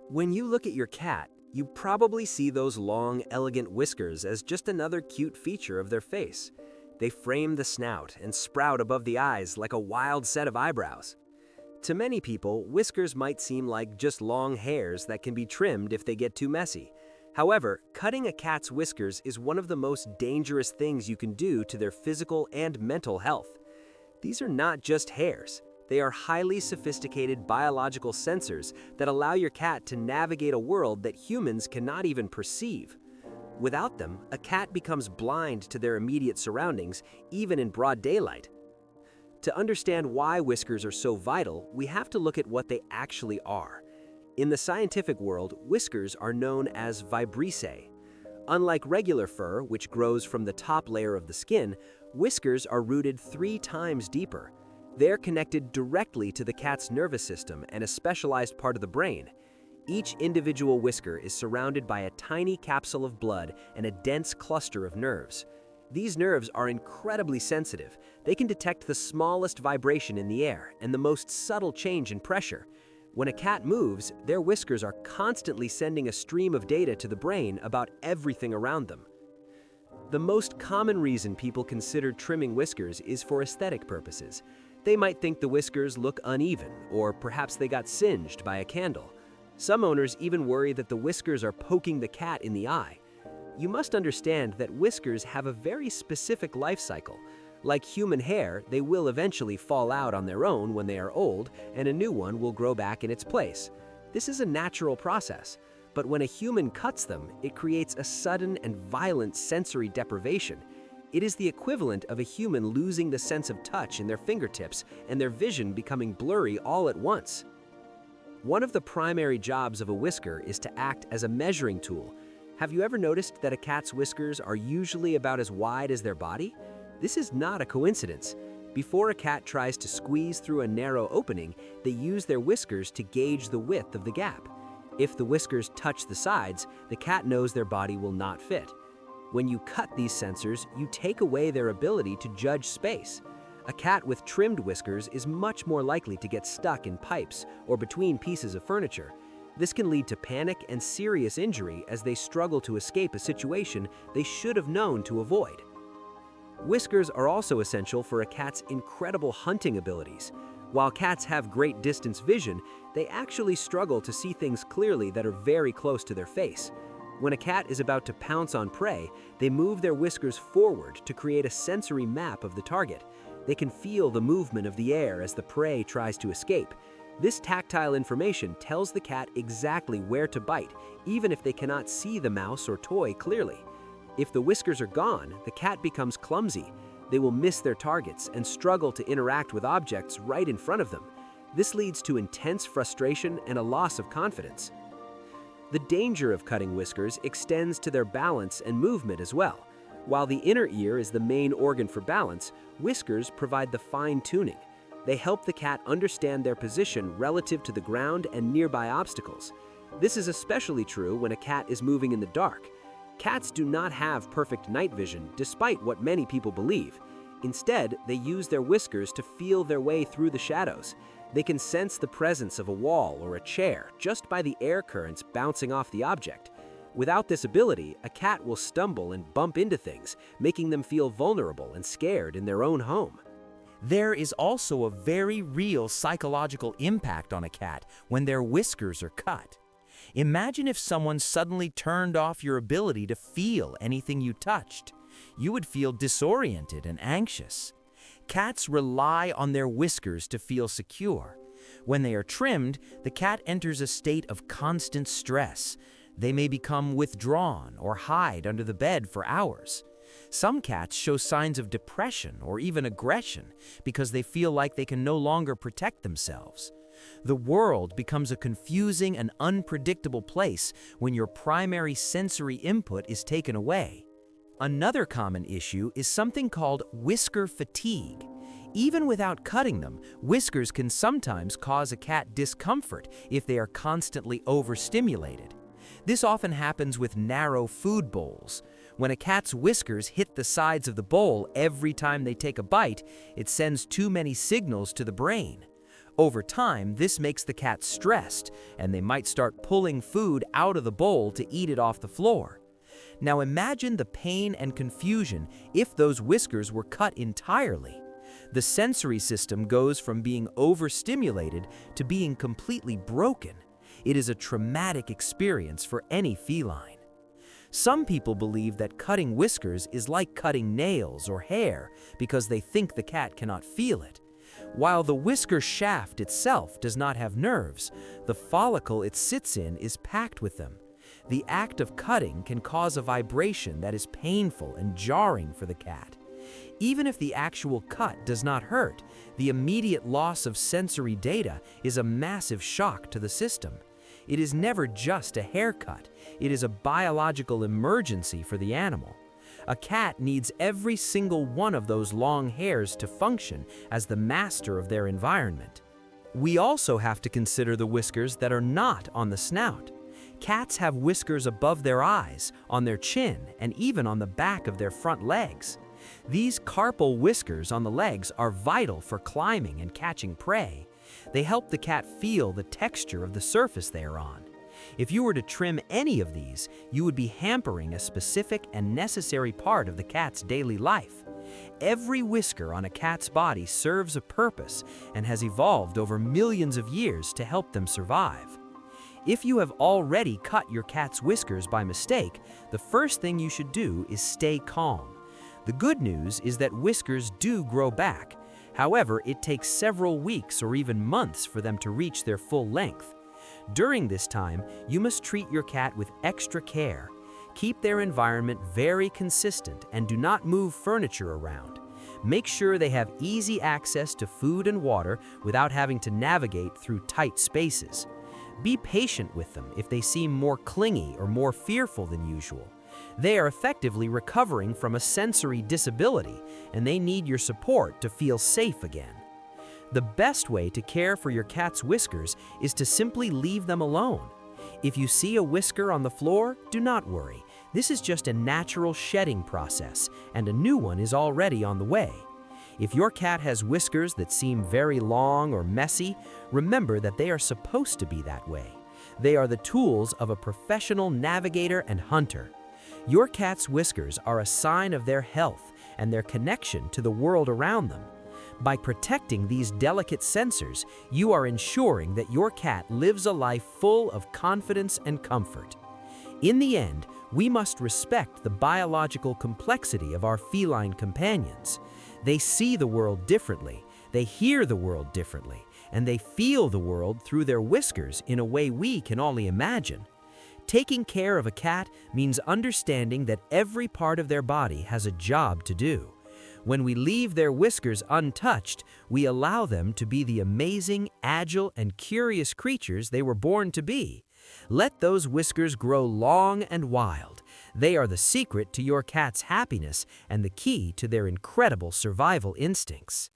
When you look at your cat, you probably see those long, elegant whiskers as just another cute feature of their face. They frame the snout and sprout above the eyes like a wild set of eyebrows. To many people, whiskers might seem like just long hairs that can be trimmed if they get too messy. However, cutting a cat's whiskers is one of the most dangerous things you can do to their physical and mental health. These are not just hairs. They are highly sophisticated biological sensors that allow your cat to navigate a world that humans cannot even perceive. Without them, a cat becomes blind to their immediate surroundings, even in broad daylight. To understand why whiskers are so vital, we have to look at what they actually are. In the scientific world, whiskers are known as vibrissae. Unlike regular fur, which grows from the top layer of the skin, whiskers are rooted 3 times deeper. They're connected directly to the cat's nervous system and a specialized part of the brain. Each individual whisker is surrounded by a tiny capsule of blood and a dense cluster of nerves. These nerves are incredibly sensitive. They can detect the smallest vibration in the air and the most subtle change in pressure. When a cat moves, their whiskers are constantly sending a stream of data to the brain about everything around them. The most common reason people consider trimming whiskers is for aesthetic purposes. They might think the whiskers look uneven, or perhaps they got singed by a candle. Some owners even worry that the whiskers are poking the cat in the eye. You must understand that whiskers have a very specific life cycle. Like human hair, they will eventually fall out on their own when they are old, and a new one will grow back in its place. This is a natural process, but when a human cuts them, it creates a sudden and violent sensory deprivation. It is the equivalent of a human losing the sense of touch in their fingertips and their vision becoming blurry all at once. One of the primary jobs of a whisker is to act as a measuring tool. Have you ever noticed that a cat's whiskers are usually about as wide as their body? This is not a coincidence. Before a cat tries to squeeze through a narrow opening, they use their whiskers to gauge the width of the gap. If the whiskers touch the sides, the cat knows their body will not fit. When you cut these sensors, you take away their ability to judge space. A cat with trimmed whiskers is much more likely to get stuck in pipes or between pieces of furniture. This can lead to panic and serious injury as they struggle to escape a situation they should have known to avoid. Whiskers are also essential for a cat's incredible hunting abilities. While cats have great distance vision, they actually struggle to see things clearly that are very close to their face. When a cat is about to pounce on prey, they move their whiskers forward to create a sensory map of the target. They can feel the movement of the air as the prey tries to escape. This tactile information tells the cat exactly where to bite, even if they cannot see the mouse or toy clearly. If the whiskers are gone, the cat becomes clumsy. They will miss their targets and struggle to interact with objects right in front of them. This leads to intense frustration and a loss of confidence. The danger of cutting whiskers extends to their balance and movement as well. While the inner ear is the main organ for balance, whiskers provide the fine-tuning. They help the cat understand their position relative to the ground and nearby obstacles. This is especially true when a cat is moving in the dark. Cats do not have perfect night vision, despite what many people believe. Instead, they use their whiskers to feel their way through the shadows. They can sense the presence of a wall or a chair just by the air currents bouncing off the object. Without this ability, a cat will stumble and bump into things, making them feel vulnerable and scared in their own home. There is also a very real psychological impact on a cat when their whiskers are cut. Imagine if someone suddenly turned off your ability to feel anything you touched. You would feel disoriented and anxious. Cats rely on their whiskers to feel secure. When they are trimmed, the cat enters a state of constant stress. They may become withdrawn or hide under the bed for hours. Some cats show signs of depression or even aggression because they feel like they can no longer protect themselves. The world becomes a confusing and unpredictable place when your primary sensory input is taken away. Another common issue is something called whisker fatigue. Even without cutting them, whiskers can sometimes cause a cat discomfort if they are constantly overstimulated. This often happens with narrow food bowls. When a cat's whiskers hit the sides of the bowl every time they take a bite, it sends too many signals to the brain. Over time, this makes the cat stressed, and they might start pulling food out of the bowl to eat it off the floor. Now imagine the pain and confusion if those whiskers were cut entirely. The sensory system goes from being overstimulated to being completely broken. It is a traumatic experience for any feline. Some people believe that cutting whiskers is like cutting nails or hair because they think the cat cannot feel it. While the whisker shaft itself does not have nerves, the follicle it sits in is packed with them. The act of cutting can cause a vibration that is painful and jarring for the cat. Even if the actual cut does not hurt, the immediate loss of sensory data is a massive shock to the system. It is never just a haircut, it is a biological emergency for the animal. A cat needs every single one of those long hairs to function as the master of their environment. We also have to consider the whiskers that are not on the snout. Cats have whiskers above their eyes, on their chin, and even on the back of their front legs. These carpal whiskers on the legs are vital for climbing and catching prey. They help the cat feel the texture of the surface they are on. If you were to trim any of these, you would be hampering a specific and necessary part of the cat's daily life. Every whisker on a cat's body serves a purpose and has evolved over millions of years to help them survive. If you have already cut your cat's whiskers by mistake, the first thing you should do is stay calm. The good news is that whiskers do grow back. However, it takes several weeks or even months for them to reach their full length. During this time, you must treat your cat with extra care. Keep their environment very consistent and do not move furniture around. Make sure they have easy access to food and water without having to navigate through tight spaces. Be patient with them if they seem more clingy or more fearful than usual. They are effectively recovering from a sensory disability, and they need your support to feel safe again. The best way to care for your cat's whiskers is to simply leave them alone. If you see a whisker on the floor, do not worry. This is just a natural shedding process, and a new one is already on the way. If your cat has whiskers that seem very long or messy, remember that they are supposed to be that way. They are the tools of a professional navigator and hunter. Your cat's whiskers are a sign of their health and their connection to the world around them. By protecting these delicate sensors, you are ensuring that your cat lives a life full of confidence and comfort. In the end, we must respect the biological complexity of our feline companions. They see the world differently, they hear the world differently, and they feel the world through their whiskers in a way we can only imagine. Taking care of a cat means understanding that every part of their body has a job to do. When we leave their whiskers untouched, we allow them to be the amazing, agile, and curious creatures they were born to be. Let those whiskers grow long and wild. They are the secret to your cat's happiness and the key to their incredible survival instincts.